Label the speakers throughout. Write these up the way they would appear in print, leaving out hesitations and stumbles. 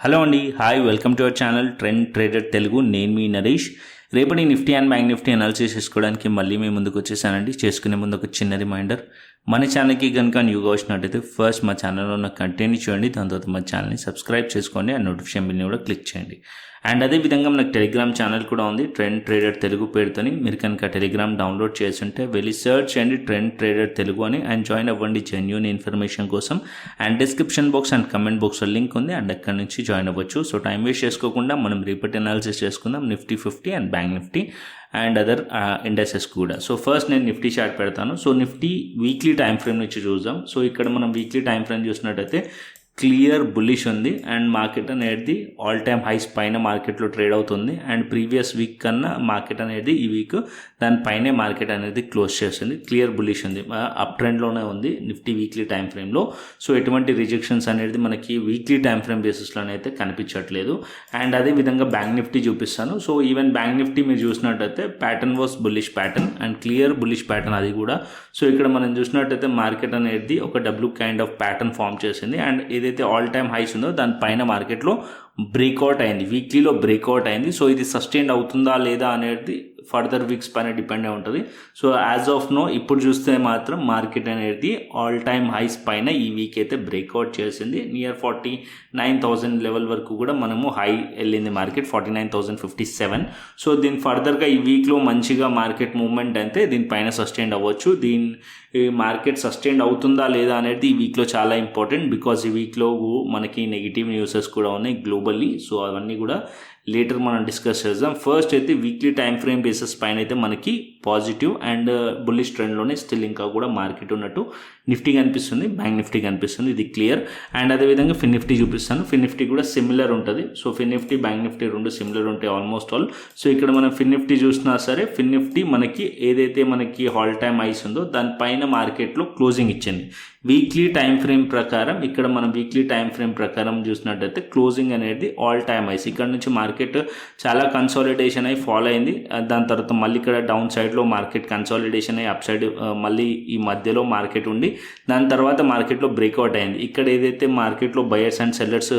Speaker 1: Hello అండి, hi, welcome to our channel trend trader Telugu. నేను మీ నరేష్. రేపటి Nifty and Bank Nifty analysis చేసుకోవడానికి మళ్ళీ మేము ముందుకు వచ్చేసానండి. చేసుకునే ముందు ఒక చిన్న రిమైండర్, మన ఛానల్కి కనుక న్యూగా వచ్చినట్టయితే ఫస్ట్ మా ఛానల్లో ఉన్న కంటెంట్ని చూడండి, దాని తర్వాత మా ఛానల్ని సబ్స్క్రైబ్ చేసుకోండి అండ్ నోటిఫికేషన్ బిల్ని కూడా క్లిక్ చేయండి. అండ్ అదేవిధంగా మనకు టెలిగ్రామ్ ఛానల్ కూడా ఉంది, ట్రెండ్ ట్రేడర్ తెలుగు పేరుతోని. మీరు కనుక టెలిగ్రామ్ డౌన్లోడ్ చేస్తుంటే వెళ్ళి సర్చ్ చేయండి ట్రెండ్ ట్రేడర్ తెలుగు అని అండ్ జాయిన్ అవ్వండి జెన్యూన్ ఇన్ఫర్మేషన్ కోసం. And description box and comment బాక్స్లో లింక్ ఉంది అండ్ అక్కడి నుంచి జాయిన్ అవ్వచ్చు. సో టైం వేస్ట్ చేసుకోకుండా మనం రేపటి అనాలిసిస్ చేసుకుందాం Nifty 50 and Bank Nifty and other indexes కూడా. సో ఫస్ట్ నేను నిఫ్టీ చార్ట్ పెడతాను. So Nifty weekly time frame నుంచి చూద్దాం. సో ఇక్కడ మనం వీక్లీ టైం ఫ్రేమ్ చూసినట్టయితే క్లియర్ బుల్లిష్ ఉంది అండ్ మార్కెట్ అనేది ఆల్ టైమ్ హైస్ పైన మార్కెట్లో ట్రేడ్ అవుతుంది. అండ్ ప్రీవియస్ వీక్ కన్నా మార్కెట్ అనేది ఈ వీక్ దానిపైనే మార్కెట్ అనేది క్లోజ్ చేస్తుంది. క్లియర్ బుల్లిష్ ఉంది, అప్ ట్రెండ్లోనే ఉంది నిఫ్టీ వీక్లీ టైం ఫ్రేమ్లో. సో ఎటువంటి రిజెక్షన్స్ అనేది మనకి వీక్లీ టైం ఫ్రేమ్ బేసిస్లోనే అయితే కనిపించట్లేదు. అండ్ అదే విధంగా బ్యాంక్ నిఫ్టీ చూపిస్తాను. సో ఈవెన్ బ్యాంక్ నిఫ్టీ మీరు చూసినట్టయితే pattern was bullish pattern and clear bullish pattern అది కూడా. సో ఇక్కడ మనం చూసినట్టయితే మార్కెట్ అనేది ఒక W kind of pattern form చేసింది అండ్ ఏదైతే ఆల్ టైమ్ హైస్ ఉందో దానిపైన మార్కెట్లో బ్రేక్అవుట్ అయింది, వీక్లీలో బ్రేక్అవుట్ అయింది. సో ఇది సస్టైన్ అవుతుందా లేదా అనేది ఫర్దర్ వీక్స్ పైన డిపెండ్ అయి ఉంటుంది. సో యాజ్ ఆఫ్ నో ఇప్పుడు చూస్తే మాత్రం మార్కెట్ అనేది ఆల్ టైమ్ హైస్ పైన ఈ వీక్ అయితే బ్రేక్అవుట్ చేసింది. నియర్ 49,000 లెవెల్ వరకు కూడా మనము హై వెళ్ళింది మార్కెట్, 49,057. సో దీని ఫర్దర్గా ఈ వీక్లో మంచిగా మార్కెట్ మూవ్మెంట్ అయితే దీనిపైన సస్టైన్ అవ్వచ్చు. మార్కెట్ సస్టైన్ అవుతుందా లేదా అనేది ఈ వీక్లో చాలా ఇంపార్టెంట్, బికాజ్ ఈ వీక్లో మనకి నెగిటివ్ న్యూసెస్ కూడా ఉన్నాయి గ్లోబల్లీ. సో అవన్నీ కూడా లేటర్ మనం డిస్కస్ చేద్దాం. ఫస్ట్ అయితే వీక్లీ టైం ఫ్రేమ్ బేసిస్ పైన అయితే మనకి పాజిటివ్ అండ్ బుల్లిష్ ట్రెండ్లోనే స్టిల్ ఇంకా కూడా మార్కెట్ ఉన్నట్టు నిఫ్టీ కనిపిస్తుంది, బ్యాంక్ నిఫ్టీ కనిపిస్తుంది, ఇది క్లియర్. అండ్ అదేవిధంగా ఫిన్ నిఫ్టీ చూపిస్తాను. ఫిన్ నిఫ్టీ కూడా సిమిలర్ ఉంటుంది. సో ఫిన్ నిఫ్టీ బ్యాంక్ నిఫ్టీ రెండు సిమిలర్ ఉంటాయి ఆల్మోస్ట్ ఆల్. సో ఇక్కడ మనం ఫిన్ నిఫ్టీ చూసినా సరే ఫిన్ నిఫ్టీ మనకి ఏదైతే మనకి ఆల్ టైమ్ హైస్ ఉందో దానిపైన మార్కెట్లో క్లోజింగ్ ఇచ్చింది వీక్లీ టైం ఫ్రేమ్ ప్రకారం. ఇక్కడ మనం వీక్లీ టైం ఫ్రేమ్ ప్రకారం చూసినట్టయితే క్లోజింగ్ అనేది ఆల్ టైమ్ హైస్. ఇక్కడ నుంచి మార్కెట్ చాలా కన్సాలిడేషన్ అయి ఫాలో అయింది. దాని తర్వాత మళ్ళీ ఇక్కడ డౌన్ సైడ్లో మార్కెట్ కన్సాలిడేషన్ అయ్యి అప్ సైడ్ మళ్ళీ ఈ మధ్యలో మార్కెట్ ఉండి దాని తర్వాత మార్కెట్లో బ్రేక్అవుట్ అయింది. ఇక్కడ ఏదైతే మార్కెట్లో బయర్స్ అండ్ సెల్లర్స్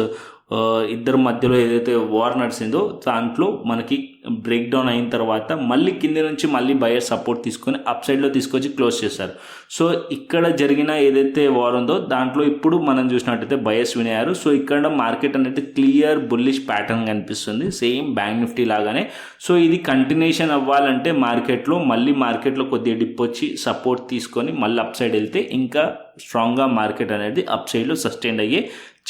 Speaker 1: ఇద్దరు మధ్యలో ఏదైతే వార్ నడిచిందో దాంట్లో మనకి బ్రేక్ డౌన్ అయిన తర్వాత మళ్ళీ కింద నుంచి మళ్ళీ బయర్ సపోర్ట్ తీసుకొని అప్ సైడ్లో తీసుకొచ్చి క్లోజ్ చేశారు. సో ఇక్కడ జరిగిన ఏదైతే వార్ ఉందో దాంట్లో ఇప్పుడు మనం చూసినట్టయితే బయర్స్ వినయ్యారు. సో ఇక్కడ మార్కెట్ అనేది క్లియర్ బుల్లిష్ ప్యాటర్న్ కనిపిస్తుంది, సేమ్ బ్యాంక్ నిఫ్టీ లాగానే. సో ఇది కంటిన్యూషన్ అవ్వాలంటే మార్కెట్లో కొద్దిగా డిప్ వచ్చి సపోర్ట్ తీసుకొని మళ్ళీ అప్ సైడ్ వెళ్తే ఇంకా స్ట్రాంగ్గా మార్కెట్ అనేది అప్ సైడ్లో సస్టైన్ అయ్యే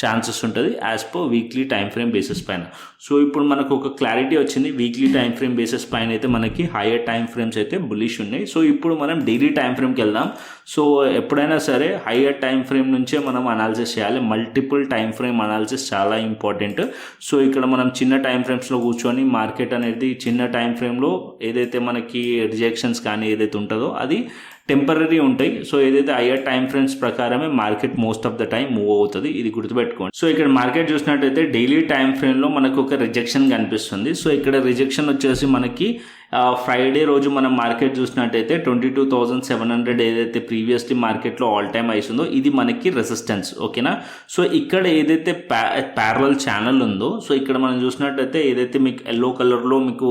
Speaker 1: ఛాన్సెస్ ఉంటుంది as per weekly time frame basis పైన. సో ఇప్పుడు మనకు ఒక క్లారిటీ వచ్చింది, వీక్లీ టైం ఫ్రేమ్ బేసిస్ పైన అయితే మనకి హైయర్ టైం ఫ్రేమ్స్ అయితే బుల్లిష్ ఉన్నాయి. సో ఇప్పుడు మనం డైలీ టైం ఫ్రేమ్కి వెళ్దాం. సో ఎప్పుడైనా సరే హైయర్ టైం ఫ్రేమ్ నుంచే మనం అనాలిసిస్ చేయాలి, మల్టిపుల్ టైం ఫ్రేమ్ అనాలిసిస్ చాలా ఇంపార్టెంట్. సో ఇక్కడ మనం చిన్న టైం ఫ్రేమ్స్లో కూర్చొని మార్కెట్ అనేది చిన్న టైం ఫ్రేమ్లో ఏదైతే మనకి రిజెక్షన్స్ కానీ ఏదైతే ఉంటుందో అది టెంపరీ ఉంటాయి. సో ఏదైతే హైయర్ టైం ఫ్రేమ్స్ ప్రకారమే market most of the time move అవుతుంది, ఇది గుర్తుపెట్టుకోండి. సో ఇక్కడ మార్కెట్ చూసినట్టయితే డైలీ టైం ఫ్రేమ్లో మనకు ఒక రిజెక్షన్ కనిపిస్తుంది. సో ఇక్కడ రిజెక్షన్ వచ్చేసి మనకి ఫ్రైడే రోజు మనం మార్కెట్ చూసినట్టయితే 22,700 ఏదైతే ప్రీవియస్లీ మార్కెట్లో ఆల్ టైమ్ హైస్ ఉందో ఇది మనకి రెసిస్టెన్స్, ఓకేనా. సో ఇక్కడ ఏదైతే ప్యారలల్ ఛానల్ ఉందో, సో ఇక్కడ మనం చూసినట్టయితే ఏదైతే మీకు ఎల్లో కలర్లో మీకు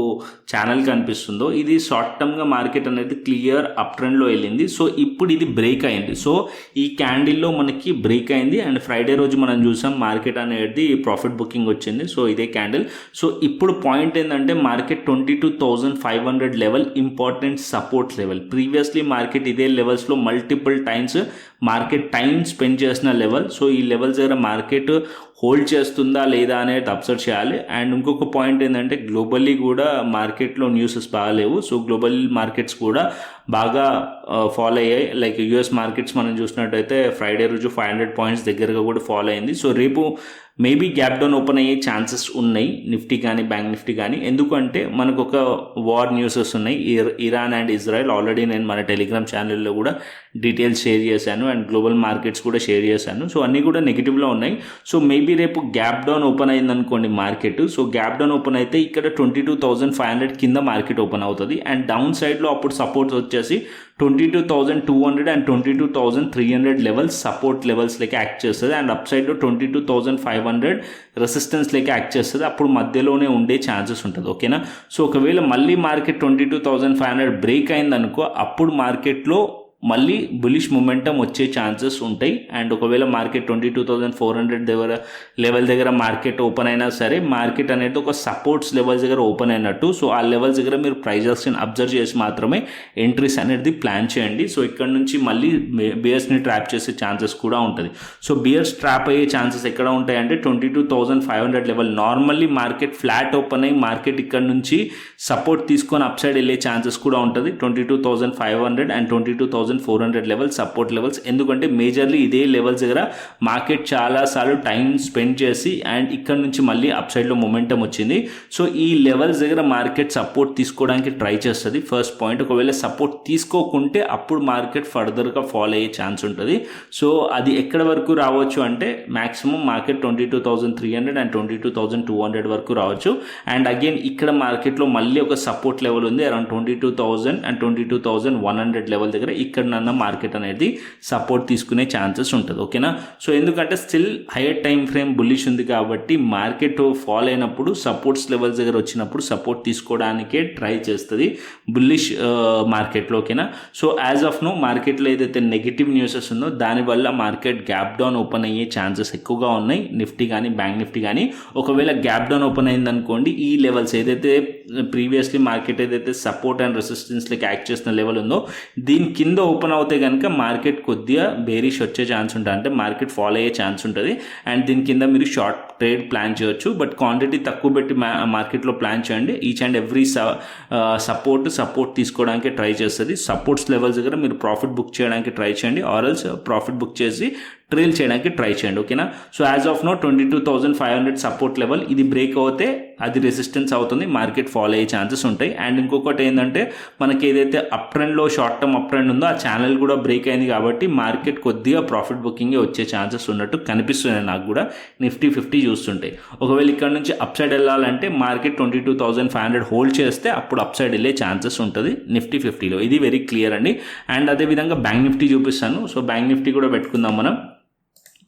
Speaker 1: ఛానల్ కనిపిస్తుందో ఇది షార్ట్ టర్మ్గా మార్కెట్ అనేది క్లియర్ అప్ ట్రెండ్లో వెళ్ళింది. సో ఇప్పుడు ఇది బ్రేక్ అయింది. సో ఈ క్యాండిల్లో మనకి బ్రేక్ అయింది అండ్ ఫ్రైడే రోజు మనం చూసాం మార్కెట్ అనేది ప్రాఫిట్ బుకింగ్ వచ్చింది. సో ఇదే క్యాండిల్. సో ఇప్పుడు పాయింట్ ఏంటంటే market 22,500 level important support level. Previously market ఇదే లెవెల్స్లో multiple times market time spend చేసిన లెవెల్. సో ఈ లెవెల్స్ దగ్గర మార్కెట్ హోల్డ్ చేస్తుందా లేదా అనేది అబ్జర్వ్ చేయాలి. అండ్ ఇంకొక పాయింట్ ఏంటంటే గ్లోబల్లీ కూడా మార్కెట్లో న్యూసెస్ బాగాలేవు. సో గ్లోబల్ మార్కెట్స్ కూడా బాగా ఫాలో అయ్యాయి. లైక్ యూఎస్ మార్కెట్స్ మనం చూసినట్టయితే ఫ్రైడే రోజు 500 పాయింట్స్ దగ్గరగా కూడా ఫాలో అయింది. సో రేపు మేబీ గ్యాప్ డౌన్ ఓపెన్ అయ్యే ఛాన్సెస్ ఉన్నాయి నిఫ్టీ కానీ బ్యాంక్ నిఫ్టీ కానీ. ఎందుకంటే మనకు ఒక వార్ న్యూసెస్ ఉన్నాయి, ఇరాన్ అండ్ ఇజ్రాయెల్. ఆల్రెడీ నేను మన టెలిగ్రామ్ ఛానల్లో కూడా డీటెయిల్స్ షేర్ చేశాను అండ్ గ్లోబల్ మార్కెట్స్ కూడా షేర్ చేశాను. సో అన్నీ కూడా నెగిటివ్లో ఉన్నాయి. సో మేబీ మేబీ రేపు గ్యాప్ డౌన్ ఓపెన్ అయింది అనుకోండి market, so gap down open అయితే ఇక్కడ 22,500 కింద మార్కెట్ ఓపెన్ అవుతుంది అండ్ డౌన్ సైడ్లో అప్పుడు సపోర్ట్స్ వచ్చేసి 22,200 అండ్ 22,300 లెవెల్స్ సపోర్ట్ లెవెల్స్ లెక్క యాక్ట్ చేస్తుంది అండ్ అప్ సైడ్లో 22,500 రెసిస్టెన్స్ లెక్క యాక్ట్ చేస్తుంది. అప్పుడు మధ్యలోనే ఉండే ఛాన్సెస్ ఉంటుంది. ఓకేనా, సో ఒకవేళ మళ్ళీ మార్కెట్ 22,500 బ్రేక్ అయిందనుకో అప్పుడు మార్కెట్లో మళ్ళీ బులిష్ మొమెంటం వచ్చే ఛాన్సెస్ ఉంటాయి అండ్ ఒకవేళ మార్కెట్ 22,400 లెవెల్ దగ్గర మార్కెట్ ఓపెన్ అయినా సరే మార్కెట్ అనేది ఒక సపోర్ట్స్ లెవెల్స్ దగ్గర ఓపెన్ అయినట్టు. సో ఆ లెవెల్స్ దగ్గర మీరు ప్రైస్ యాక్షన్ అబ్జర్వ్ చేసి మాత్రమే ఎంట్రీస్ అనేది ప్లాన్ చేయండి. సో ఇక్కడ నుంచి మళ్ళీ బియర్స్ని ట్రాప్ చేసే ఛాన్సెస్ కూడా ఉంటుంది. సో బియర్స్ ట్రాప్ అయ్యే ఛాన్సెస్ ఎక్కడ ఉంటాయంటే 22,500 level. Normally market flat open అయ్యి మార్కెట్ ఇక్కడ నుంచి సపోర్ట్ తీసుకొని అప్ సైడ్ వెళ్ళే ఛాన్సెస్ కూడా ఉంటుంది. 22,500 అండ్ 22,400 లెవెల్స్ సపోర్ట్ లెవెల్స్. ఎందుకంటే మేజర్లీ ఇదే లెవెల్స్ దగ్గర మార్కెట్ చాలాసార్లు టైం స్పెండ్ చేసి అండ్ ఇక్కడ నుంచి మళ్ళీ అప్ సైడ్లో మొమెంటం వచ్చింది. సో ఈ లెవెల్స్ దగ్గర మార్కెట్ సపోర్ట్ తీసుకోవడానికి ట్రై చేస్తుంది. ఫస్ట్ పాయింట్, ఒకవేళ సపోర్ట్ తీసుకోకుంటే అప్పుడు మార్కెట్ ఫర్దర్గా ఫాలో అయ్యే ఛాన్స్ ఉంటుంది. సో అది ఎక్కడ వరకు రావచ్చు అంటే మ్యాక్సిమం మార్కెట్ 22,300 అండ్ 22,200 వరకు రావచ్చు. అండ్ అగైన్ ఇక్కడ మార్కెట్లో మళ్ళీ ఒక సపోర్ట్ లెవెల్ ఉంది అరౌండ్ 22,000 అండ్ 22,100 లెవెల్ దగ్గర. ఇక్కడ నన్న మార్కెట్ అనేది సపోర్ట్ తీసుకునే ఛాన్సెస్ ఉంటుంది. ఓకేనా, సో ఎందుకంటే still hire time frame bullish ఉంది కాబట్టి మార్కెట్ ఫాల్ అయినప్పుడు సపోర్ట్స్ లెవెల్స్ దగ్గర వచ్చినప్పుడు సపోర్ట్ తీసుకోవడానికే ట్రై చేస్తుంది బుల్లిష్ మార్కెట్లో. ఓకేనా, సో యాజ్ ఆఫ్ నో మార్కెట్లో ఏదైతే నెగిటివ్ న్యూసెస్ ఉందో దానివల్ల మార్కెట్ గ్యాప్ డౌన్ ఓపెన్ అయ్యే ఛాన్సెస్ ఎక్కువగా ఉన్నాయి. నిఫ్టీ కానీ బ్యాంక్ నిఫ్టీ కానీ ఒకవేళ గ్యాప్ డౌన్ ఓపెన్ అయిందనుకోండి ఈ లెవెల్స్ ఏదైతే ప్రీవియస్లీ మార్కెట్ ఏదైతే సపోర్ట్ అండ్ రెసిస్టెన్స్ లెక్క యాక్ట్ చేసిన లెవెల్ ఉందో దీని కింద ఓపెన్ అవుతే కనుక మార్కెట్ కొద్దిగా బేరిష్ వచ్చే ఛాన్స్ ఉంటుంది, అంటే మార్కెట్ ఫాలో అయ్యే ఛాన్స్ ఉంటుంది అండ్ దీని కింద మీరు షార్ట్ ట్రేడ్ ప్లాన్ చేయొచ్చు. బట్ క్వాంటిటీ తక్కువ పెట్టి మార్కెట్లో ప్లాన్ చేయండి. ఈచ్ అండ్ ఎవ్రీ సపోర్ట్ తీసుకోవడానికి ట్రై చేస్తుంది. సపోర్ట్స్ లెవెల్స్ దగ్గర మీరు ప్రాఫిట్ బుక్ చేయడానికి ట్రై చేయండి ఆర్ఎల్స్ ప్రాఫిట్ బుక్ చేసి ట్రేల్ చేయడానికి ట్రై చేయండి. ఓకేనా, so as of now 22,500 support level ఇది బ్రేక్ అవుతే అది రెసిస్టెన్స్ అవుతుంది, మార్కెట్ ఫాలో అయ్యే ఛాన్సెస్ ఉంటాయి. అండ్ ఇంకొకటి ఏంటంటే మనకి ఏదైతే అప్ ట్రెండ్లో షార్ట్ టర్మ్ అప్ ట్రెండ్ ఉందో ఆ ఛానల్ కూడా బ్రేక్ అయింది కాబట్టి మార్కెట్ కొద్దిగా ప్రాఫిట్ బుకింగ్ వచ్చే ఛాన్సెస్ ఉన్నట్టు కనిపిస్తున్నాయి నాకు కూడా నిఫ్టీ 50 చూస్తుంటే. ఒకవేళ ఇక్కడ నుంచి అప్ సైడ్ వెళ్ళాలంటే మార్కెట్ 22,500 హోల్డ్ చేస్తే అప్పుడు అప్ సైడ్ వెళ్ళే ఛాన్సెస్ ఉంటుంది నిఫ్టీ 50లో. ఇది వెరీ క్లియర్ అండి. అండ్ అదేవిధంగా బ్యాంక్ నిఫ్టీ చూపిస్తాను. సో బ్యాంక్ నిఫ్టీ కూడా పెట్టుకుందాం మనం.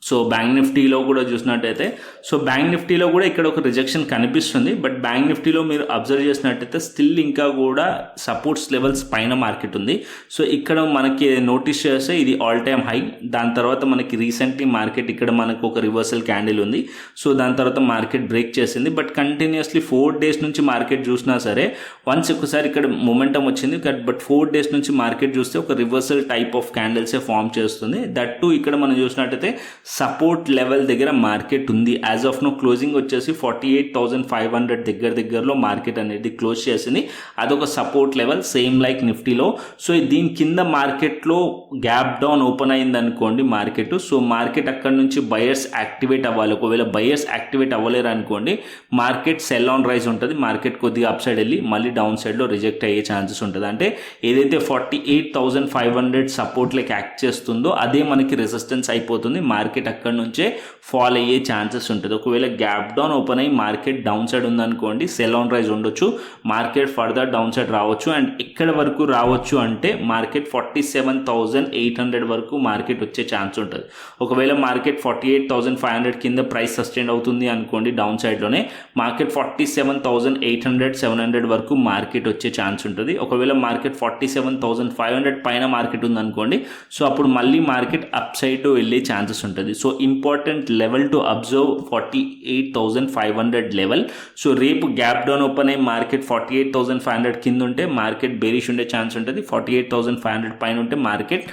Speaker 1: సో బ్యాంక్ నిఫ్టీలో కూడా చూసినట్టయితే సో బ్యాంక్ నిఫ్టీలో కూడా ఇక్కడ ఒక రిజెక్షన్ కనిపిస్తుంది. బట్ బ్యాంక్ నిఫ్టీలో మీరు అబ్జర్వ్ చేసినట్టయితే స్టిల్ ఇంకా కూడా సపోర్ట్స్ లెవెల్స్ పైన మార్కెట్ ఉంది. సో ఇక్కడ మనకి నోటీస్ చేస్తే ఇది ఆల్ టైమ్ హై. దాని తర్వాత మనకి రీసెంట్లీ మార్కెట్ ఇక్కడ మనకు ఒక రివర్సల్ క్యాండిల్ ఉంది. సో దాని తర్వాత మార్కెట్ బ్రేక్ చేసింది. బట్ కంటిన్యూస్లీ 4 days నుంచి మార్కెట్ చూసినా సరే వన్స్ ఒకసారి ఇక్కడ మొమెంటం వచ్చింది. బట్ 4 days నుంచి మార్కెట్ చూస్తే ఒక రివర్సల్ టైప్ ఆఫ్ క్యాండిల్సే ఫామ్ చేస్తుంది. దట్ టు ఇక్కడ మనం చూసినట్టయితే సపోర్ట్ లెవెల్ దగ్గర మార్కెట్ ఉంది. యాజ్ ఆఫ్ నో క్లోజింగ్ వచ్చేసి 48,500 దగ్గరలో మార్కెట్ అనేది క్లోజ్ చేసింది. అదొక సపోర్ట్ లెవెల్ సేమ్ లైక్ నిఫ్టీలో. సో దీని కింద మార్కెట్లో గ్యాప్ డౌన్ ఓపెన్ అయింది అనుకోండి మార్కెట్. సో మార్కెట్ అక్కడ నుంచి బయర్స్ యాక్టివేట్ అవ్వాలి. ఒకవేళ బయర్స్ యాక్టివేట్ అవ్వలేరు అనుకోండి మార్కెట్ సెల్ ఆన్ రైజ్ ఉంటుంది. మార్కెట్ కొద్దిగా అప్ సైడ్ వెళ్ళి మళ్ళీ డౌన్ సైడ్లో రిజెక్ట్ అయ్యే ఛాన్సెస్ ఉంటుంది. అంటే ఏదైతే 48,500 సపోర్ట్ లైక్ యాక్ట్ చేస్తుందో అదే మనకి రెసిస్టెన్స్ అయిపోతుంది. మార్కెట్ అక్కడ నుంచే ఫాల్ అయ్యే ఛాన్సెస్ ఉంటుంది. ఒకవేళ గ్యాప్ డౌన్ ఓపెన్ అయ్యి మార్కెట్ డౌన్ సైడ్ ఉందనుకోండి సెల్ ఆన్ రైజ్ ఉండొచ్చు, మార్కెట్ ఫర్దర్ డౌన్ సైడ్ రావచ్చు. అండ్ ఎక్కడ వరకు రావచ్చు అంటే మార్కెట్ 47,800 వరకు మార్కెట్ వచ్చే ఛాన్స్ ఉంటుంది. ఒకవేళ మార్కెట్ 48,500 కింద ప్రైస్ సస్టైన్ అవుతుంది అనుకోండి డౌన్ సైడ్లోనే మార్కెట్ 47,800 700 వరకు మార్కెట్ వచ్చే ఛాన్స్ ఉంటుంది. ఒకవేళ మార్కెట్ 47,500 పైన మార్కెట్ ఉందనుకోండి సో అప్పుడు మళ్ళీ మార్కెట్ అప్ సైడ్ వెళ్ళే ఛాన్సెస్ ఉంటుంది. So important level to observe 48,500 level. So రేపు గ్యాప్ డౌన్ ఓపెన్ అయ్యి మార్కెట్ 48,500 కింద ఉంటే మార్కెట్ బేరిష్ ఉండే ఛాన్స్ ఉంటుంది. 48,500 పైన ఉంటే మార్కెట్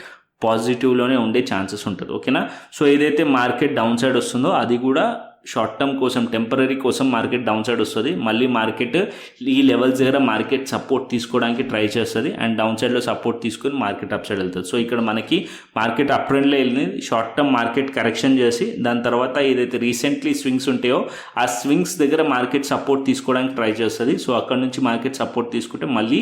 Speaker 1: పాజిటివ్లోనే ఉండే ఛాన్సెస్ ఉంటుంది. ఓకేనా, సో ఏదైతే మార్కెట్ డౌన్ సైడ్ వస్తుందో అది కూడా షార్ట్ టర్మ్ కోసం టెంపరీ కోసం మార్కెట్ డౌన్ సైడ్ వస్తుంది. మళ్ళీ మార్కెట్ ఈ లెవెల్స్ దగ్గర మార్కెట్ సపోర్ట్ తీసుకోవడానికి ట్రై చేస్తుంది అండ్ డౌన్ సైడ్లో సపోర్ట్ తీసుకొని మార్కెట్ అప్ సైడ్ వెళ్తుంది. సో ఇక్కడ మనకి మార్కెట్ అప్ ట్రెండ్లో వెళ్ళింది. షార్ట్ టర్మ్ మార్కెట్ కరెక్షన్ చేసి దాని తర్వాత ఏదైతే రీసెంట్లీ స్వింగ్స్ ఉంటాయో ఆ స్వింగ్స్ దగ్గర మార్కెట్ సపోర్ట్ తీసుకోవడానికి ట్రై చేస్తుంది. సో అక్కడ నుంచి మార్కెట్ సపోర్ట్ తీసుకుంటే మళ్ళీ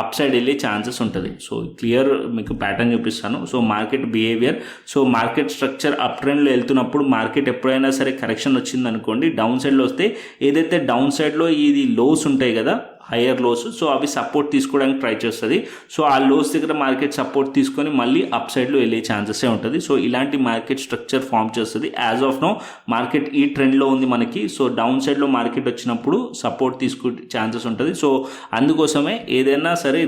Speaker 1: అప్ సైడ్ వెళ్ళే ఛాన్సెస్ ఉంటుంది. సో క్లియర్ మీకు ప్యాటర్న్ చూపిస్తాను. So market behaviour, so market structure up ట్రెండ్లో వెళ్తున్నప్పుడు మార్కెట్ ఎప్పుడైనా సరే కరెక్షన్ వచ్చింది అనుకోండి, డౌన్ సైడ్లో వస్తే ఏదైతే డౌన్ సైడ్లో ఇది లోస్ ఉంటాయి కదా, హయ్యర్ లోస్, సో అవి సపోర్ట్ తీసుకోవడానికి ట్రై చేస్తుంది. సో ఆ లోస్ దగ్గర మార్కెట్ సపోర్ట్ తీసుకొని మళ్ళీ అప్ సైడ్లో వెళ్ళే ఛాన్సెసే ఉంటుంది. సో ఇలాంటి మార్కెట్ స్ట్రక్చర్ ఫామ్ చేస్తుంది. యాజ్ ఆఫ్ నో మార్కెట్ ఈ ట్రెండ్లో ఉంది మనకి. సో డౌన్ సైడ్లో మార్కెట్ వచ్చినప్పుడు సపోర్ట్ తీసుకునే ఛాన్సెస్ ఉంటుంది. సో అందుకోసమే ఏదైనా సరే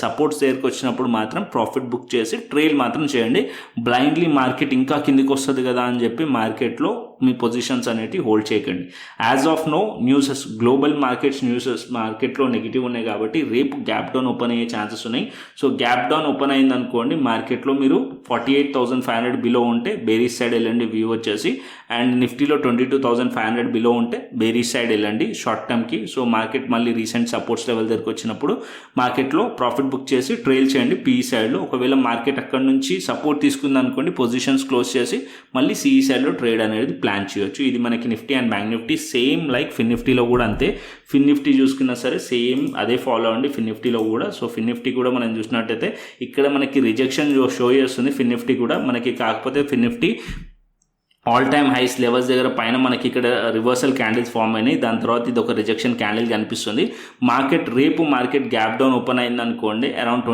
Speaker 1: సపోర్ట్స్ దగ్గరికి వచ్చినప్పుడు మాత్రం ప్రాఫిట్ బుక్ చేసి ట్రేడ్ మాత్రం చేయండి. బ్లైండ్లీ మార్కెట్ ఇంకా కిందికి వస్తుంది కదా అని చెప్పి మార్కెట్లో మీ పొజిషన్స్ అనేటివి హోల్డ్ చేయకండి. As of now newses, global newses మార్కెట్లో నెగిటివ్ ఉన్నాయి కాబట్టి రేపు గ్యాప్ డౌన్ ఓపెన్ అయ్యే ఛాన్సెస్ ఉన్నాయి. సో గ్యాప్ డౌన్ ఓపెన్ అయింది అనుకోండి, మార్కెట్లో మీరు 48,500 బిలో ఉంటే బేరీస్ సైడ్ వెళ్ళండి వ్యూ వచ్చేసి, అండ్ నిఫ్టీలో 22,500 బిలో ఉంటే బేరీస్ సైడ్ వెళ్ళండి షార్ట్ టర్మ్కి. సో మార్కెట్ మళ్ళీ రీసెంట్ సపోర్ట్స్ లెవెల్ దగ్గరకు వచ్చినప్పుడు మార్కెట్లో ప్రాఫిట్ బుక్ చేసి ట్రైల్ చేయండి పీఈ సైడ్లో. ఒకవేళ మార్కెట్ అక్కడ నుంచి సపోర్ట్ తీసుకుంది అనుకోండి, పొజిషన్స్ క్లోజ్ చేసి మళ్ళీ సిఈ సైడ్లో ట్రేడ్ అనేది ప్లాన్ చేయొచ్చు. ఇది మనకి Nifty and Bank Nifty same like Fin నిఫ్టీలో కూడా అంతే. ఫిన్ నిఫ్టీ చూసుకున్నా సరే సేమ్ అదే ఫాలో అవ్వండి ఫిన్ నిఫ్టీలో కూడా. సో ఫిన్ నిఫ్టీ కూడా మనం చూసినట్టయితే ఇక్కడ మనకి రిజెక్షన్ షో చేస్తుంది ఫిన్ నిఫ్టీ కూడా మనకి. కాకపోతే Fin Nifty all time highs levels దగ్గర పైన మనకి ఇక్కడ రివర్సల్ క్యాండిల్స్ ఫామ్ అయినాయి. దాని తర్వాత ఇది ఒక రిజెక్షన్ క్యాండిల్ కనిపిస్తుంది. రేపు మార్కెట్ గ్యాప్ డౌన్ ఓపెన్ అయింది అనుకోండి, అరౌండ్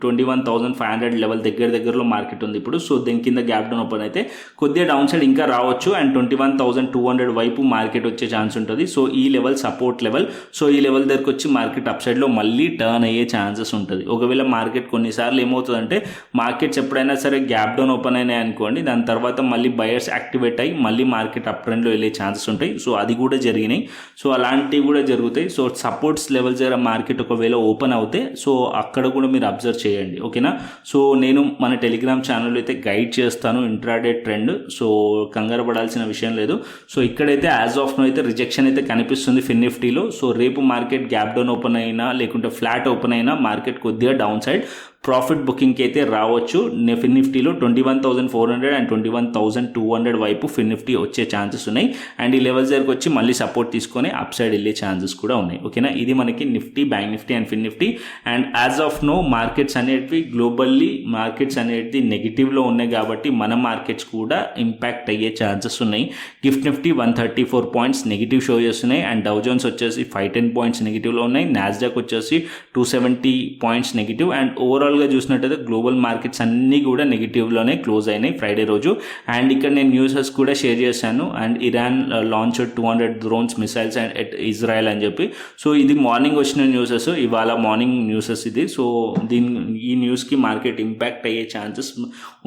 Speaker 1: 21,500 లెవెల్ దగ్గరలో మార్కెట్ ఉంది ఇప్పుడు. సో దీని కింద గ్యాప్ డౌన్ ఓపెన్ అయితే కొద్దిగా డౌన్ సైడ్ ఇంకా రావచ్చు, అండ్ 21,200 వైపు మార్కెట్ వచ్చే ఛాన్స్ ఉంటుంది. సో ఈ లెవెల్ సపోర్ట్ లెవెల్. సో ఈ లెవెల్ దగ్గరకు వచ్చి మార్కెట్ అప్ సైడ్లో మళ్ళీ టర్న్ అయ్యే ఛాన్సెస్ ఉంటుంది. ఒకవేళ మార్కెట్ కొన్నిసార్లు ఏమవుతుందంటే మార్కెట్స్ ఎప్పుడైనా సరే గ్యాప్ డౌన్ ఓపెన్ అయినాయి అనుకోండి, దాని తర్వాత మళ్ళీ బయర్స్ యాక్టివేట్ అయ్యి మళ్ళీ మార్కెట్ అప్ ట్రెండ్లో వెళ్ళే ఛాన్సెస్ ఉంటాయి. సో అది కూడా జరిగినాయి. సో అలాంటివి కూడా జరుగుతాయి. సో సపోర్ట్స్ లెవెల్స్ దగ్గర మార్కెట్ ఒకవేళ ఓపెన్ అవుతే సో అక్కడ కూడా మీరు అబ్జర్వ్ చేయండి, ఓకేనా. సో నేను మన టెలిగ్రామ్ ఛానల్లో అయితే గైడ్ చేస్తాను ఇంట్రాడే ట్రెండ్. సో కంగారు పడాల్సిన విషయం లేదు. సో ఇక్కడైతే యాజ్ ఆఫ్ నో అయితే రిజెక్షన్ అయితే కనిపిస్తుంది ఫిన్ నిఫ్టీలో. సో రేపు మార్కెట్ గ్యాప్ డౌన్ ఓపెన్ అయినా లేకుంటే ఫ్లాట్ ఓపెన్ అయినా మార్కెట్ కొద్దిగా డౌన్ సైడ్ ప్రాఫిట్ బుకింగ్కి అయితే రావచ్చు. ఫిన్ నిఫ్టీలో 21,400 అండ్ 21,200 వైపు ఫిన్ నిఫ్టీ వచ్చే ఛాన్సెస్ ఉన్నాయి. అండ్ ఈ లెవెల్స్ దగ్గరకు వచ్చి మళ్ళీ సపోర్ట్ తీసుకొని అప్ సైడ్ వెళ్ళే ఛాన్సెస్ కూడా ఉన్నాయి, ఓకేనా. ఇది మనకి Nifty, bank Nifty and Fin Nifty. And as of now markets అనేటివి గ్లోబల్లీ మార్కెట్స్ అనేటివి నెగిటివ్లో ఉన్నాయి కాబట్టి మన మార్కెట్స్ కూడా ఇంపాక్ట్ అయ్యే ఛాన్సెస్ ఉన్నాయి. Gift Nifty 134 points negative show చేస్తున్నాయి, అండ్ డౌ జోన్స్ వచ్చేసి 510 పాయింట్స్ నెగిటివ్లో ఉన్నాయి. నాస్డాక్ వచ్చేసి 270 పాయింట్స్ నెగిటివ్. అండ్ ఓవరాల్గా చూసినట్టయితే గ్లోబల్ మార్కెట్స్ అన్నీ కూడా నెగిటివ్లోనే క్లోజ్ అయినాయి ఫ్రైడే రోజు. అండ్ ఇక్కడ నేను న్యూసెస్ కూడా షేర్ చేశాను. And Iran launch 200 drones missiles and at Israel అని చెప్పి. సో ఇది మార్నింగ్ వచ్చిన న్యూసెస్, ఇవాళ మార్నింగ్ న్యూసెస్ ఇది. సో ఈ న్యూస్కి మార్కెట్ ఇంపాక్ట్ అయ్యే ఛాన్సెస్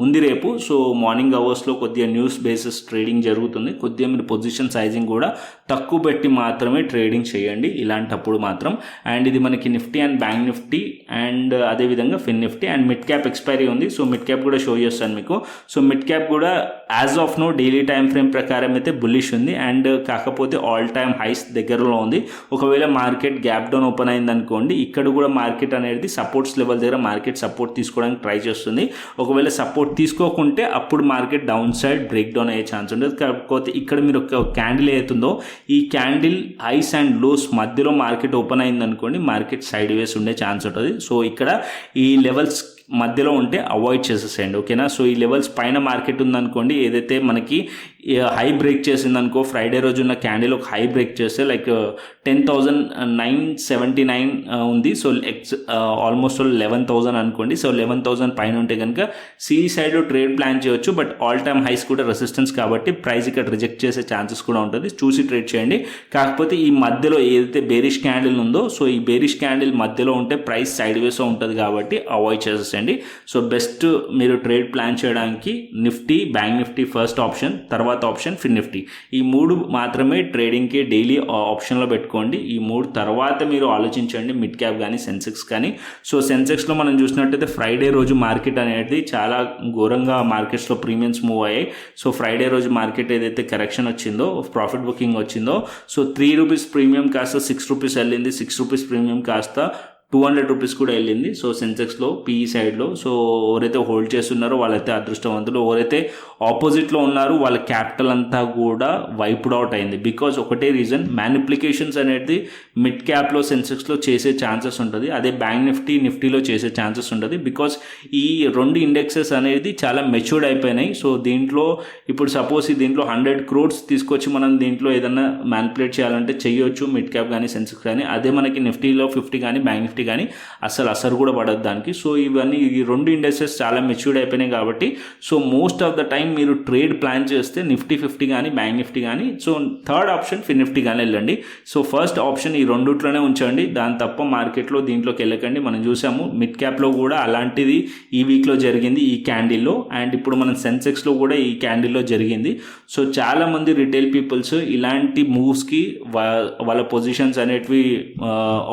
Speaker 1: ఉంది రేపు. సో మార్నింగ్ అవర్స్లో కొద్దిగా న్యూస్ బేసిస్ ట్రేడింగ్ జరుగుతుంది. కొద్దిగా మీరు పొజిషన్ సైజింగ్ కూడా తక్కువ పెట్టి మాత్రమే ట్రేడింగ్ చేయండి ఇలాంటప్పుడు మాత్రం. అండ్ ఇది మనకి Nifty and Bank Nifty and అదేవిధంగా Fin Nifty. And mid cap expiry ఉంది. సో మిడ్ క్యాప్ కూడా షో చేస్తాను మీకు. సో మిడ్ క్యాప్ కూడా as of now daily time frame ప్రకారం అయితే బుల్లిష్ ఉంది. అండ్ కాకపోతే ఆల్ టైమ్ హైస్ దగ్గరలో ఉంది. ఒకవేళ మార్కెట్ గ్యాప్ డౌన్ ఓపెన్ అయింది అనుకోండి, ఇక్కడ కూడా మార్కెట్ అనేది సపోర్ట్స్ లెవెల్ దగ్గర మార్కెట్ సపోర్ట్ తీసుకోవడానికి ట్రై చేస్తుంది. ఒకవేళ సపోర్ట్ తీసుకోకుంటే అప్పుడు market down side break down అయ్యే ఛాన్స్ ఉంటుంది. కాకపోతే ఇక్కడ మీరు ఒక క్యాండిల్ ఏతుందో ఈ క్యాండిల్ హైస్ అండ్ లోస్ మధ్యలో మార్కెట్ ఓపెన్ అయింది అనుకోండి, మార్కెట్ సైడ్ వేస్ ఉండే ఛాన్స్ ఉంటుంది. సో ఇక్కడ ఈ లెవెల్స్ మధ్యలో ఉంటే అవాయిడ్ చేసేసేయండి, ఓకేనా. సో ఈ లెవెల్స్ పైన మార్కెట్ ఉందనుకోండి, ఏదైతే మనకి హై బ్రేక్ చేసిందనుకో, ఫ్రైడే రోజు ఉన్న క్యాండిల్ ఒక హై బ్రేక్ చేస్తే లైక్ 10,979 ఉంది. సో ఆల్మోస్ట్ 11,000 అనుకోండి. సో 11,000 పైన ఉంటే కనుక సిఈ సైడ్లో ట్రేడ్ ప్లాన్ చేయొచ్చు. బట్ ఆల్ టైమ్ హైస్ కూడా రెసిస్టెన్స్ కాబట్టి ప్రైస్ ఇక్కడ రిజెక్ట్ చేసే ఛాన్సెస్ కూడా ఉంటుంది. చూసి ట్రేడ్ చేయండి. కాకపోతే ఈ మధ్యలో ఏదైతే బేరిష్ క్యాండిల్ ఉందో, సో ఈ బేరిష్ క్యాండిల్ మధ్యలో ఉంటే ప్రైస్ సైడ్ వేస్ ఉంటుంది కాబట్టి అవాయిడ్ చేసేసండి. సో బెస్ట్ మీరు ట్రేడ్ ప్లాన్ చేయడానికి Nifty, bank Nifty first option, తర్వాత ఆప్షన్ ఫిన్ నిఫ్టీ. ఈ మూడు మాత్రమే ట్రేడింగ్కి డైలీ ఆప్షన్లో పెట్టుకోండి. ఈ మూడు తర్వాత మీరు ఆలోచించండి మిడ్ క్యాప్ కానీ సెన్సెక్స్ కానీ. సో సెన్సెక్స్లో మనం చూసినట్టయితే ఫ్రైడే రోజు మార్కెట్ అనేది చాలా ఘోరంగా మార్కెట్స్లో ప్రీమియమ్స్ మూవ్ అయ్యాయి. సో ఫ్రైడే రోజు మార్కెట్ ఏదైతే కరెక్షన్ వచ్చిందో, ప్రాఫిట్ బుకింగ్ వచ్చిందో, సో 3 రూపీస్ ప్రీమియం కాస్త 6 రూపీస్ వెళ్ళింది. 6 రూపీస్ ప్రీమియం కాస్త 200 రూపీస్ కూడా వెళ్ళింది. సో సెన్సెక్స్లో పీఈ సైడ్లో. సో ఎవరైతే హోల్డ్ చేస్తున్నారో వాళ్ళైతే అదృష్టవంతులు, ఎవరైతే ఆపోజిట్లో ఉన్నారో వాళ్ళ క్యాపిటల్ అంతా కూడా వైప్డ్ అవుట్ అయింది. బికాజ్ ఒకటే రీజన్, మ్యానిప్లికేషన్స్ అనేది మిడ్ క్యాప్లో సెన్సెక్స్లో చేసే ఛాన్సెస్ ఉంటుంది, అదే బ్యాంక్ నిఫ్టీలో చేసే ఛాన్సెస్ ఉంటుంది. బికాజ్ ఈ 2 ఇండెక్సెస్ అనేది చాలా మెచ్యూర్డ్ అయిపోయినాయి. సో దీంట్లో ఇప్పుడు సపోజ్ దీంట్లో 100 crores తీసుకొచ్చి మనం దీంట్లో ఏదన్నా మ్యానిపులేట్ చేయాలంటే చేయొచ్చు, మిడ్ క్యాప్ కానీ సెన్సెక్స్ కానీ. అదే మనకి నిఫ్టీలో 50 కానీ బ్యాంక్ నిఫ్టీ కానీ అసలు కూడా పడదు దానికి. సో ఇవన్నీ ఈ 2 ఇండెక్సెస్ చాలా మెచ్యూర్డ్ అయిపోయినాయి కాబట్టి so most of the time మీరు ట్రేడ్ ప్లాన్ చేస్తే నిఫ్టీ 50 కానీ బ్యాంక్ నిఫ్టీ కానీ, సో థర్డ్ ఆప్షన్ ఫిన్ నిఫ్టీ కానీ వెళ్ళండి. సో ఫస్ట్ ఆప్షన్ ఈ రెండుట్లోనే ఉంచండి, దాని తప్ప మార్కెట్లో దీంట్లోకి వెళ్ళకండి. మనం చూసాము మిడ్ క్యాప్లో కూడా అలాంటిది ఈ వీక్లో జరిగింది ఈ క్యాండిల్లో, అండ్ ఇప్పుడు మనం సెన్సెక్స్లో కూడా ఈ క్యాండిల్లో జరిగింది. సో చాలామంది రిటైల్ పీపుల్స్ ఇలాంటి మూవ్స్కి వాళ్ళ పొజిషన్స్ అనేటివి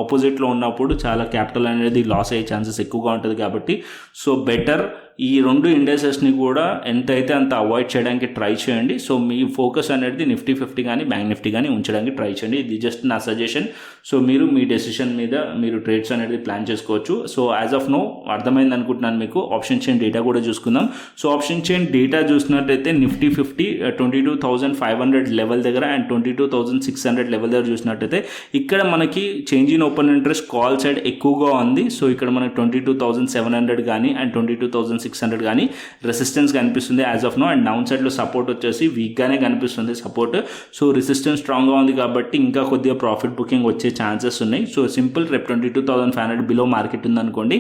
Speaker 1: ఆపోజిట్లో ఉన్నప్పుడు చాలా క్యాపిటల్ అనేది లాస్ అయ్యే ఛాన్సెస్ ఎక్కువగా ఉంటుంది. కాబట్టి సో బెటర్ ఈ 2 ఇండెక్సెస్ని కూడా ఎంతైతే అంత అవాయిడ్ చేయడానికి ట్రై చేయండి. సో మీ ఫోకస్ అనేది నిఫ్టీ 50 కానీ బ్యాంక్ నిఫ్టీ కానీ ఉంచడానికి ట్రై చేయండి. ఇది జస్ట్ నా సజెషన్. సో మీరు మీ డెసిషన్ మీద మీరు ట్రేడ్స్ అనేది ప్లాన్ చేసుకోవచ్చు. సో యాజ్ ఆఫ్ నో అర్థమైంది అనుకుంటున్నాను మీకు. ఆప్షన్ చైన్ డేటా కూడా చూసుకుందాం. సో ఆప్షన్ చైన్ డేటా చూసినట్టయితే నిఫ్టీ 50 22,500 లెవెల్ దగ్గర అండ్ 22,600 లెవెల్ దగ్గర చూసినట్టయితే ఇక్కడ మనకి change in open interest call side ఎక్కువగా ఉంది. సో ఇక్కడ మనకి 22,700 కానీ అండ్ 22,600 కానీ రెసిస్టెన్స్ కనిపిస్తుంది as of now. And down సైడ్లో సపోర్ట్ వచ్చేసి వీక్గానే కనిపిస్తుంది సపోర్ట్. సో రెసిస్టెన్స్ స్ట్రాంగ్గా ఉంది కాబట్టి ఇంకా కొద్దిగా ప్రాఫిట్ బుకింగ్ వచ్చే ఛాన్సెస్ ఉన్నాయి. సో సింపుల్ రేపు 22,500 బిలో మార్కెట్ ఉందనుకోండి,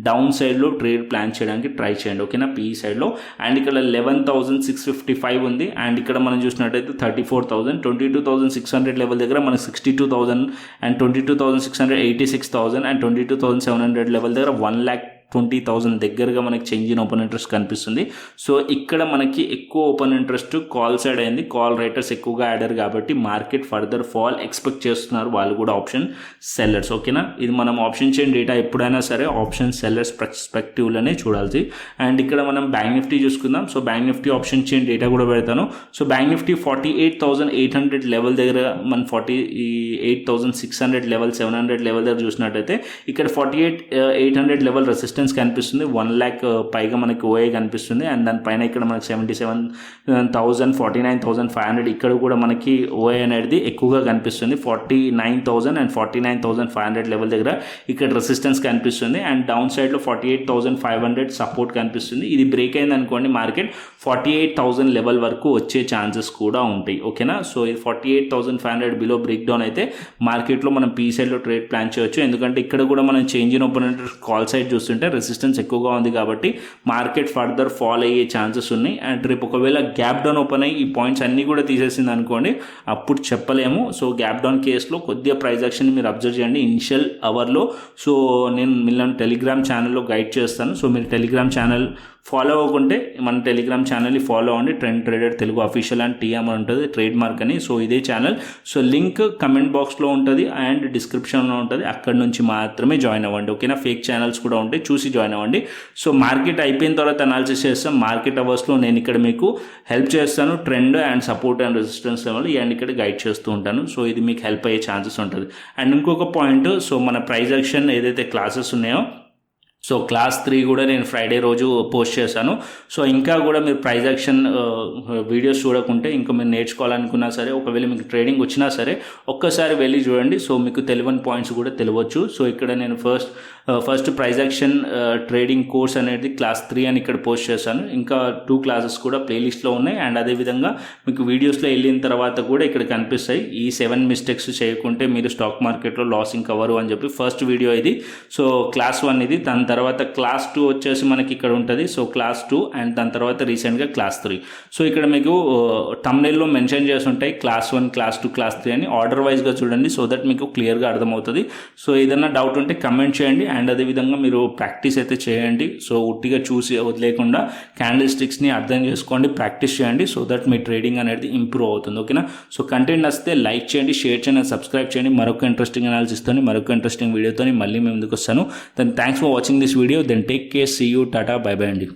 Speaker 1: డౌన్ సైడ్లో ట్రేడ్ ప్లాన్ చేయడానికి ట్రై చేయండి, ఓకేనా, పీఈ సైడ్లో. అండ్ ఇక్కడ 11,655 ఉంది. అండ్ ఇక్కడ మనం చూసినట్టయితే 34,000, 22,600 లెవెల్ దగ్గర మనకి 62,000 అండ్ 22,600 86,000 అండ్ 22,700 లెవెల్ దగ్గర 1,20,000 దగ్గరగా మనకి చేంజ్ ఇన్ ఓపెన్ ఇంట్రెస్ట్ కనిపిస్తుంది. సో ఇక్కడ మనకి ఎక్కువ ఓపెన్ ఇంట్రెస్ట్ కాల్ సైడ్ అయింది, కాల్ రైటర్స్ ఎక్కువగా ఆడారు కాబట్టి మార్కెట్ ఫర్దర్ ఫాల్ ఎక్స్పెక్ట్ చేస్తున్నారు వాళ్ళు కూడా ఆప్షన్ సెల్లర్స్, ఓకేనా. ఇది మనం ఆప్షన్ చైన్ డేటా ఎప్పుడైనా సరే ఆప్షన్ సెల్లర్స్ పర్స్పెక్టివ్లోనే చూడాల్సి. అండ్ ఇక్కడ మనం బ్యాంక్ నిఫ్టీ చూసుకుందాం. So bank Nifty option chain data కూడా పెడతాను. సో బ్యాంక్ నిఫ్టీ 48,800 లెవెల్ దగ్గర మన 48,600 లెవెల్ 700 లెవెల్ దగ్గర చూసినట్టయితే ఇక్కడ 48,800 లెవెల్ రెసిస్టెన్స్ కనిపిస్తుంది. 1 lakh పైగా మనకి ఓఏ కనిపిస్తుంది. అండ్ దానిపైన ఇక్కడ మనకి 77,000 49,500 ఇక్కడ కూడా మనకి ఓఏ అనేది ఎక్కువగా కనిపిస్తుంది. 49,000 అండ్ 49,500 లెవెల్ దగ్గర ఇక్కడ రెసిస్టెన్స్ కనిపిస్తుంది. అండ్ డౌన్ సైడ్లో 48,500 సపోర్ట్ కనిపిస్తుంది. ఇది బ్రేక్ అయింది అనుకోండి మార్కెట్ 48,000 లెవెల్ వరకు వచ్చే ఛాన్సెస్ కూడా ఉంటాయి, ఓకేనా. సో ఇది 48,500 బిలో బ్రేక్ డౌన్ అయితే మార్కెట్లో మనం పీ సైడ్లో ట్రేడ్ ప్లాన్ చేయొచ్చు. ఎందుకంటే ఇక్కడ కూడా మనం change in open interest call side చూస్తుంటే రెసిస్టెన్స్ ఎక్కువగా ఉంది కాబట్టి మార్కెట్ ఫర్దర్ ఫాల్ అయ్యే ఛాన్సెస్ ఉన్నాయి. అండ్ రేపు ఒకవేళ గ్యాప్ డౌన్ ఓపెన్ అయ్యి ఈ పాయింట్స్ అన్నీ కూడా తీసేసింది అనుకోండి, అప్పుడు చెప్పలేము. సో గ్యాప్ డౌన్ కేసులో కొద్దిగా ప్రైస్ యాక్షన్ మీరు అబ్జర్వ్ చేయండి ఇనిషియల్ అవర్లో. సో నేను మిమ్మల్ని టెలిగ్రామ్ ఛానల్లో గైడ్ చేస్తాను. సో మీరు టెలిగ్రామ్ ఛానల్ ఫాలో అవ్వకుంటే మన టెలిగ్రామ్ ఛానల్ని ఫాలో అవ్వండి. Trend trader Telugu official and TM ఉంటుంది ట్రేడ్ మార్క్ అని. సో ఇదే ఛానల్. సో లింక్ కమెంట్ బాక్స్లో ఉంటుంది అండ్ డిస్క్రిప్షన్లో ఉంటుంది, అక్కడ నుంచి మాత్రమే జాయిన్ అవ్వండి, ఓకేనా. ఫేక్ ఛానల్స్ కూడా ఉంటాయి, చూసి జాయిన్ అవ్వండి. సో మార్కెట్ అయిపోయిన తర్వాత అనాలిసిస్ చేస్తాం. మార్కెట్ అవర్స్లో నేను ఇక్కడ మీకు హెల్ప్ చేస్తాను, trend and support and resistance level ఇవన్నీ ఇక్కడ గైడ్ చేస్తూ ఉంటాను. సో ఇది మీకు హెల్ప్ అయ్యే ఛాన్సెస్ ఉంటుంది. అండ్ ఇంకొక పాయింట్, సో మన ప్రైస్ యాక్షన్ ఏదైతే క్లాసెస్ ఉన్నాయో సో క్లాస్ 3 కూడా నేను ఫ్రైడే రోజు పోస్ట్ చేశాను. సో ఇంకా కూడా మీరు ప్రైస్ యాక్షన్ వీడియోస్ చూడకుంటే ఇంకా మీరు నేర్చుకోవాలనుకున్నా సరే, ఒకవేళ మీకు ట్రేడింగ్ వచ్చినా సరే ఒక్కసారి వెళ్ళి చూడండి. సో మీకు తెలియని పాయింట్స్ కూడా తెలియవచ్చు. సో ఇక్కడ నేను first price action trading course అనేది క్లాస్ 3 అని ఇక్కడ పోస్ట్ చేశాను. ఇంకా 2 క్లాసెస్ కూడా ప్లేలిస్ట్లో ఉన్నాయి. అండ్ అదేవిధంగా మీకు వీడియోస్లో వెళ్ళిన తర్వాత కూడా ఇక్కడ కనిపిస్తాయి ఈ 7 మిస్టేక్స్ చేయకుంటే మీరు స్టాక్ మార్కెట్లో లాసింగ్ కవరు అని చెప్పి ఫస్ట్ వీడియో ఇది. సో క్లాస్ 1 ఇది. దాని తర్వాత క్లాస్ 2 వచ్చేసి మనకి ఇక్కడ ఉంటుంది. సో క్లాస్ 2 అండ్ దాని తర్వాత రీసెంట్గా క్లాస్ 3. సో ఇక్కడ మీకు థంబ్నెయిల్లో మెన్షన్ చేసి ఉంటాయి క్లాస్ 1 క్లాస్ 2 క్లాస్ 3 అని. ఆర్డర్ వైజ్గా చూడండి సో దట్ మీకు క్లియర్గా అర్థమవుతుంది. సో ఏదైనా డౌట్ ఉంటే కమెంట్ చేయండి. అండ్ అదేవిధంగా మీరు ప్రాక్టీస్ అయితే చేయండి. సో ఉట్టిగా చూసి వదిలేకుండా క్యాండిల్ స్టిక్స్ని అర్థం చేసుకోండి, ప్రాక్టీస్ చేయండి. సో దట్ మీ ట్రేడింగ్ అనేది ఇంప్రూవ్ అవుతుంది, ఓకేనా. సో కంటెంట్ నచ్చితే లైక్ చేయండి, షేర్ చేయండి, సబ్స్క్రైబ్ చేయండి. మరొక ఇంట్రెస్టింగ్ అనాలిసిస్తో మరొక ఇంట్రెస్టింగ్ వీడియోతో మళ్ళీ మేము ముందుకు వస్తాను. Then thanks for watching this video. Then take care, see you, tata, bye bye అండి.